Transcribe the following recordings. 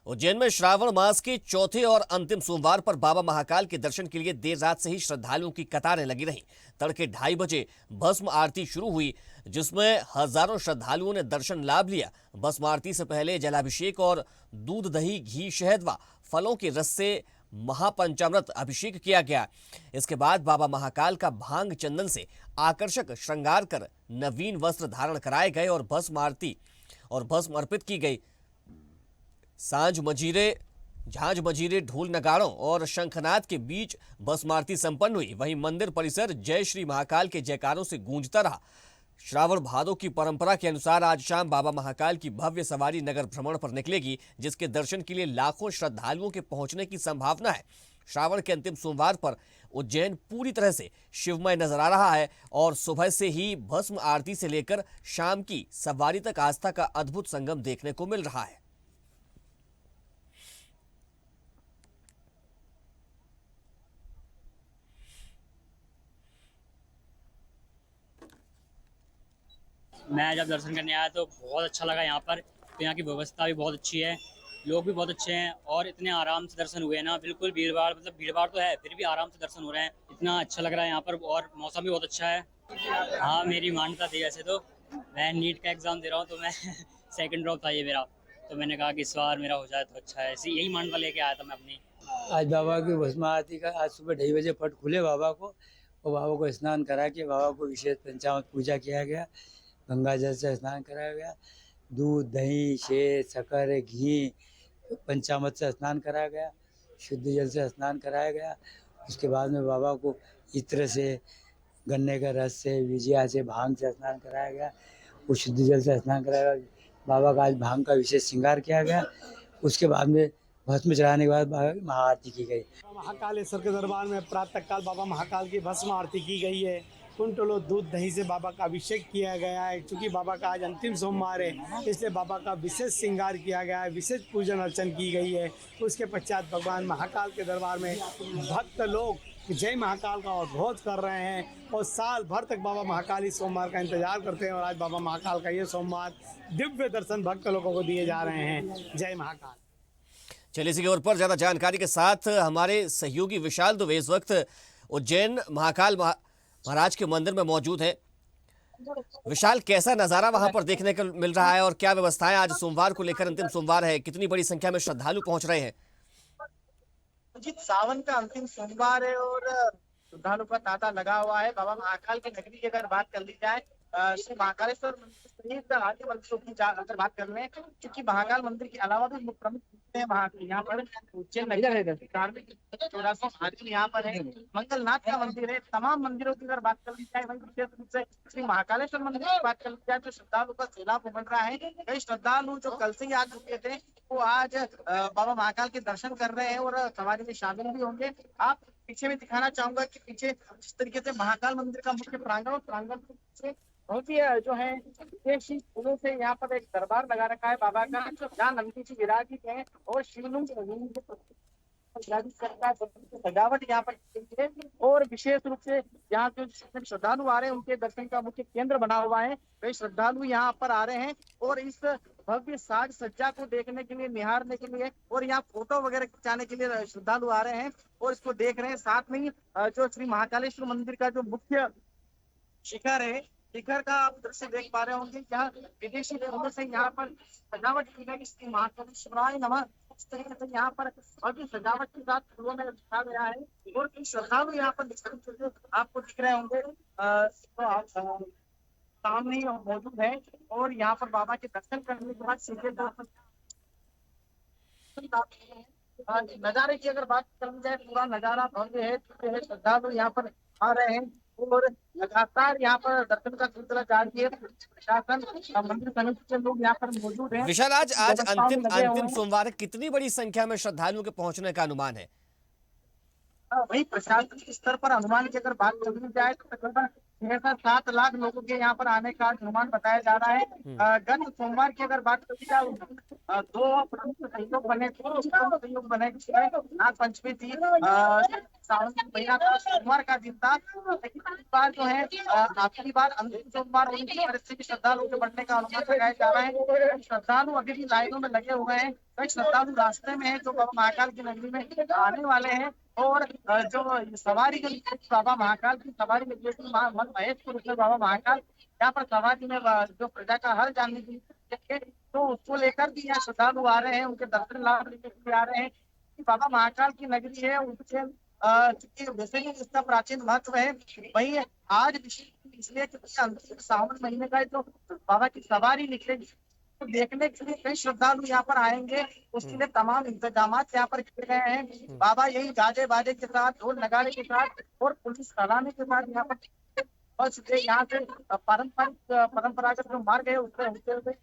उज्जैन में श्रावण मास के चौथे और अंतिम सोमवार पर बाबा महाकाल के दर्शन के लिए देर रात से ही श्रद्धालुओं की कतारें लगी रहीं। तड़के 2:30 बजे भस्म आरती शुरू हुई, जिसमें हजारों श्रद्धालुओं ने दर्शन लाभ लिया। भस्म आरती से पहले जलाभिषेक और दूध, दही, घी, शहद व फलों के रस से महापंचामृत अभिषेक किया गया। इसके बाद बाबा महाकाल का भांग चंदन से आकर्षक श्रृंगार कर नवीन वस्त्र धारण कराए गए और भस्म आरती और भस्म अर्पित की गई। झांझ मजीरे, ढोल नगाड़ों और शंखनाद के बीच भस्म आरती संपन्न हुई। वहीं मंदिर परिसर जय श्री महाकाल के जयकारों से गूंजता रहा। श्रावण भादो की परंपरा के अनुसार आज शाम बाबा महाकाल की भव्य सवारी नगर भ्रमण पर निकलेगी, जिसके दर्शन के लिए लाखों श्रद्धालुओं के पहुंचने की संभावना है। श्रावण के अंतिम सोमवार पर उज्जैन पूरी तरह से शिवमय नजर आ रहा है और सुबह से ही भस्म आरती से लेकर शाम की सवारी तक आस्था का अद्भुत संगम देखने को मिल रहा है। मैं जब दर्शन करने आया तो बहुत अच्छा लगा यहाँ पर। तो यहाँ की व्यवस्था भी बहुत अच्छी है, लोग भी बहुत अच्छे हैं और इतने आराम से दर्शन हुए ना। बिल्कुल भीड़ भाड़ तो है, फिर भी आराम से दर्शन हो रहे हैं। इतना अच्छा लग रहा है यहाँ पर और मौसम भी बहुत अच्छा है। हाँ, मेरी मान्यता थी वैसे तो। मैं नीट का एग्ज़ाम दे रहा हूँ तो मैं सेकंड ड्रॉप था ये मेरा। तो मैंने कहा कि इस बार मेरा हो जाए तो अच्छा है, ऐसी यही मान्यता लेके आया था मैं अपनी। आज बाबा की भस्म आरती का आज सुबह 2:30 बजे पट खुले बाबा को, और बाबा को स्नान करा के बाबा को विशेष पंचामृत पूजा किया गया। गंगा जल से स्नान कराया गया, दूध, दही, शहद, शक्कर, घी, पंचामृत से स्नान कराया गया, शुद्ध जल से स्नान कराया गया। उसके बाद में बाबा को इत्र से, गन्ने का रस से, विजया से, भांग से स्नान कराया गया। वो शुद्ध जल से स्नान कराया गया। बाबा का आज भांग का विशेष श्रृंगार किया गया। उसके बाद में भस्म चढ़ाने के बाद बाबा की महाआरती की गई। महाकालेश्वर के दरबार में प्रातः काल बाबा महाकाल की भस्म आरती की गई है। कुंटलों दूध दही से बाबा का अभिषेक किया गया है। क्योंकि बाबा का आज अंतिम सोमवार है, इसलिए बाबा का विशेष श्रृंगार किया गया है, विशेष पूजन अर्चन की गई है। उसके पश्चात भगवान महाकाल के दरबार में भक्त लोग जय महाकाल का उद्घोष कर रहे हैं और साल भर तक बाबा महाकाल इस सोमवार का इंतजार करते हैं। और आज बाबा महाकाल का ये सोमवार दिव्य दर्शन भक्त लोगों को दिए जा रहे हैं। जय महाकाल। चलिए, इसी खबर पर ज्यादा जानकारी के साथ हमारे सहयोगी विशाल दुबे इस वक्त उज्जैन महाकाल महाराज के मंदिर में मौजूद है। विशाल, कैसा नजारा वहां पर देखने को मिल रहा है और क्या व्यवस्थाएं आज सोमवार को लेकर, अंतिम सोमवार है, कितनी बड़ी संख्या में श्रद्धालु पहुंच रहे हैं? जी, सावन का अंतिम सोमवार है और श्रद्धालु का तांता लगा हुआ है। बाबा महाकाल की नगरी की अगर बात कर ली जाए, श्री महाकालेश्वर मंदिर सहित अन्य मंदिरों की अगर बात कर लें, क्योंकि महाकाल मंदिर के अलावा भी प्रमुख हैं वहाँ यहाँ पर उज्जैन नगर धार्मिक 84 महादेव यहाँ पर है, मंगलनाथ का मंदिर है। तमाम मंदिरों की अगर बात कर ली जाए, वही विशेष रूप से श्री महाकालेश्वर मंदिर की बात कर ली जाए तो श्रद्धालु का सैलाब उमड़ रहा है। कई श्रद्धालु जो कल से ही आ चुके थे वो आज बाबा महाकाल के दर्शन कर रहे हैं और सवारी में शामिल भी होंगे। आप पीछे भी दिखाना चाहूंगा कि पीछे जिस तरीके से महाकाल मंदिर का मुख्य प्रांगण से बहुत ही जो है विदेशी फूलों से यहाँ पर एक दरबार लगा रखा है बाबा का, जहाँ नंदी जी विराजित है और शिवलिंग सजावट यहाँ पर की गई है। और विशेष रूप से यहाँ जो श्रद्धालु आ रहे हैं उनके दर्शन का मुख्य केंद्र बना हुआ है। वे श्रद्धालु यहाँ पर आ रहे हैं और इस भव्य साज सज्जा को देखने के लिए, निहारने के लिए और यहाँ फोटो वगैरह खिंचाने के लिए श्रद्धालु आ रहे हैं और इसको देख रहे हैं। साथ में जो श्री महाकालेश्वर मंदिर का जो मुख्य शिखर है, शिखर का आप दृश्य देख पा रहे होंगे, जहाँ विदेशी फूलों से यहाँ पर सजावट की गई। श्री महाकालेश्वराय नमः इस तरीके से यहाँ पर और भी सजावट के साथ फूलों में रखा गया है और श्रद्धालु यहाँ पर आपको दिख रहे होंगे तो आप सामने मौजूद है और यहाँ पर बाबा के दर्शन करने के बाद सीधे नजारे की अगर बात कर जाए, पूरा नजारा भव्य है, श्रद्धालु यहाँ पर आ रहे हैं और लगातार यहाँ पर दर्शन का सिलसिला जारी है। प्रशासन, मंदिर समिति के लोग यहाँ पर मौजूद हैं। विशाल, आज अंतिम सोमवार, कितनी बड़ी संख्या में श्रद्धालुओं के पहुंचने का अनुमान है? वही प्रशासन के स्तर पर अनुमान की अगर बात कर जाए तो तकरीबन 6-7 लाख लोगों के यहाँ पर आने का अनुमान बताया जा रहा है। गत सोमवार की अगर बात करी जाए, 2 प्रमुख सहयोग बने, नाग पंचमी थी, सावन का महीना था, सोमवार का दिन था, लेकिन इस बार जो है आखिरी बार अंतिम सोमवार होने की वजह से भी श्रद्धालुओं के बढ़ने का अनुमान लगाया जा रहा है। श्रद्धालु अभी भी लाइनों में लगे हुए हैं, कई श्रद्धालु रास्ते में है जो बाबा महाकाल की नगरी में आने वाले हैं। और जो सवारी जो निकलेगी बाबा महाकाल की सवारी निकलेगी मन महेश के रूप में बाबा महाकाल यहाँ पर सवारी में जो प्रजा का हर जानने के लिए, तो उसको लेकर भी यहाँ श्रद्धालु आ रहे हैं, उनके दर्शन लाभ लेकर भी आ रहे हैं कि बाबा महाकाल की नगरी है। उनके चूंकि वैसे ही इसका प्राचीन महत्व है, वही आज विशेष इसलिए क्योंकि अंतिम सावन महीने का जो बाबा की सवारी निकलेगी तो देखने के लिए कई श्रद्धालु यहाँ पर आएंगे, उसके लिए तमाम इंतजाम यहाँ पर किए गए हैं। बाबा यही गाजे बाजे के साथ, ढोल नगाड़े के साथ और पुलिस सलामी के साथ यहाँ पर बस यहाँ से परंपरागत जो मार्ग है उससे होते हुए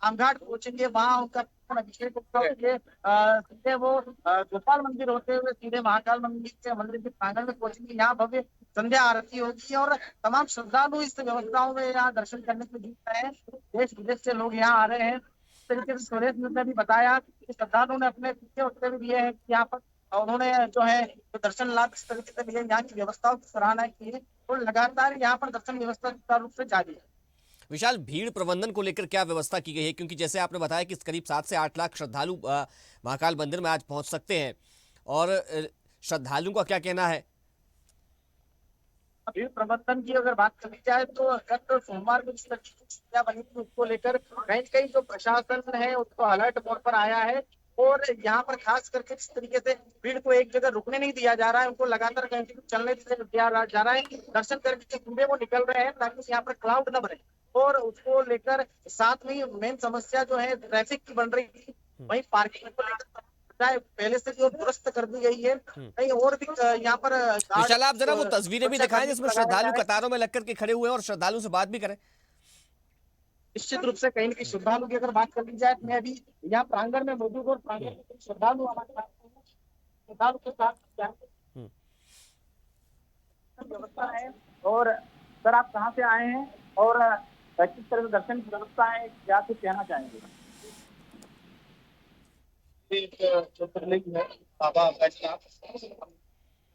आमघाट पहुंचेंगे, वहाँ उनका अभिषेक होंगे, सीधे वो गोपाल मंदिर होते हुए सीधे महाकाल मंदिर के प्रांगण में पहुंचेंगे। यहाँ भव्य संध्या आरती होगी और तमाम श्रद्धालु इस व्यवस्थाओं में यहाँ दर्शन करने के लिए जुट रहे हैं। देश विदेश से लोग यहाँ आ रहे हैं। इस तरीके से सुरेश ने भी बताया कि श्रद्धालुओं ने अपने पीछे उत्तर भी दिए हैं कि यहाँ पर उन्होंने जो है जो दर्शन लाभ इस तरीके से लिए, यहाँ की व्यवस्थाओं की सराहना की है और लगातार यहाँ पर दर्शन व्यवस्था सुचारू रूप से जारी है। विशाल, भीड़ प्रबंधन को लेकर क्या व्यवस्था की गई है? क्योंकि जैसे आपने बताया कि करीब 7 से 8 लाख श्रद्धालु महाकाल मंदिर में आज पहुंच सकते हैं, और श्रद्धालुओं का क्या कहना है? भीड़ प्रबंधन की अगर बात करी जाए तो गत सोमवार को जिस तरह की स्थितियां बनी थी उसको लेकर कहीं कहीं जो प्रशासन है उसको अलर्ट मोड पर आया है और यहाँ पर खास करके जिस तरीके से भीड़ को एक जगह रुकने नहीं दिया जा रहा है, उनको लगातार कंटिन्यू चलने दिया जा रहा है। दर्शन करके जो कूड़े वो निकल रहे हैं ताकि यहाँ पर क्लाउड न बने, और उसको लेकर साथ में मेन समस्या जो है ट्रैफिक की बन रही थी, वही पार्किंग को लेकर पहले से जो दुरुस्त कर दी गई है। कहीं और भी यहाँ पर विशाल, आप जरा वो तस्वीरें भी दिखाएं जिसमें श्रद्धालु कतारों में लग करके खड़े हुए हैं और श्रद्धालु से बात भी करें। निश्चित रूप से कहीं न कहीं श्रद्धालु की अगर बात कर ली जाए, मैं अभी यहाँ प्रांगण में मौजूद और प्रांगण में श्रद्धालु हमारे साथ हैं। श्रद्धालु के साथ क्या व्यवस्था है और सर आप कहाँ से आए हैं और किस तरह से दर्शन की व्यवस्था है, क्या कुछ कहना चाहेंगे? एक ज्योतिर्लिंग है बाबा बैजनाथ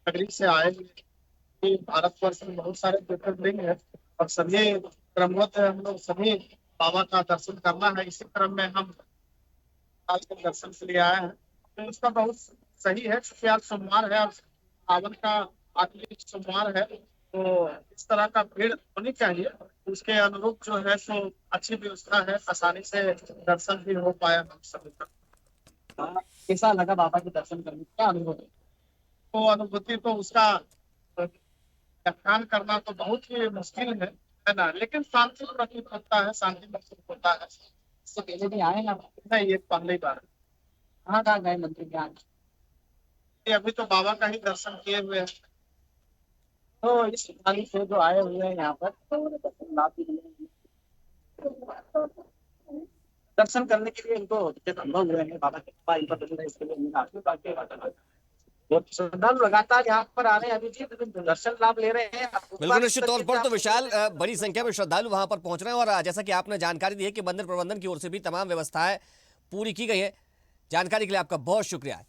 नगरी से आए हुए। भारतवर्ष में बहुत सारे ज्योतिर्लिंग है और सभी क्रमवत हम लोग सभी बाबा का दर्शन करना है। इसी क्रम में हम आज के दर्शन के लिए आए हैं, तो उसका बहुत सही है क्योंकि आज सोमवार है और सावन का आखिरी सोमवार है, तो इस तरह का भीड़ होनी चाहिए। उसके अनुरूप जो है सो अच्छी व्यवस्था है, आसानी से दर्शन भी हो पाया हम सभी तक। कैसा लगा बाबा के दर्शन करने, क्या अनुभव है? तो अनुभूति तो उसका व्याख्यान करना तो बहुत ही मुश्किल है ना, लेकिन शांति प्रतीत होता है, शांति महसूस होता है। इससे पहले भी आए ना? नहीं, ये पहली बार। कहाँ कहाँ गए मंदिर के आगे? अभी तो बाबा का ही दर्शन किए हुए हैं। तो इस स्थान से जो आए हुए हैं यहाँ पर तो दर्शन लाभ भी दर्शन करने के लिए इनको संभव हुए हैं बाबा के कृपा इन पर, इसके लिए श्रद्धालु लगातार यहाँ पर आ रहे हैं, अभी भी दर्शन लाभ ले रहे हैं। बिल्कुल, निश्चित तौर पर तो विशाल बड़ी संख्या में श्रद्धालु वहां पर पहुंच रहे हैं और जैसा कि आपने जानकारी दी है कि मंदिर प्रबंधन की ओर से भी तमाम व्यवस्थाएं पूरी की गई है। जानकारी के लिए आपका बहुत शुक्रिया।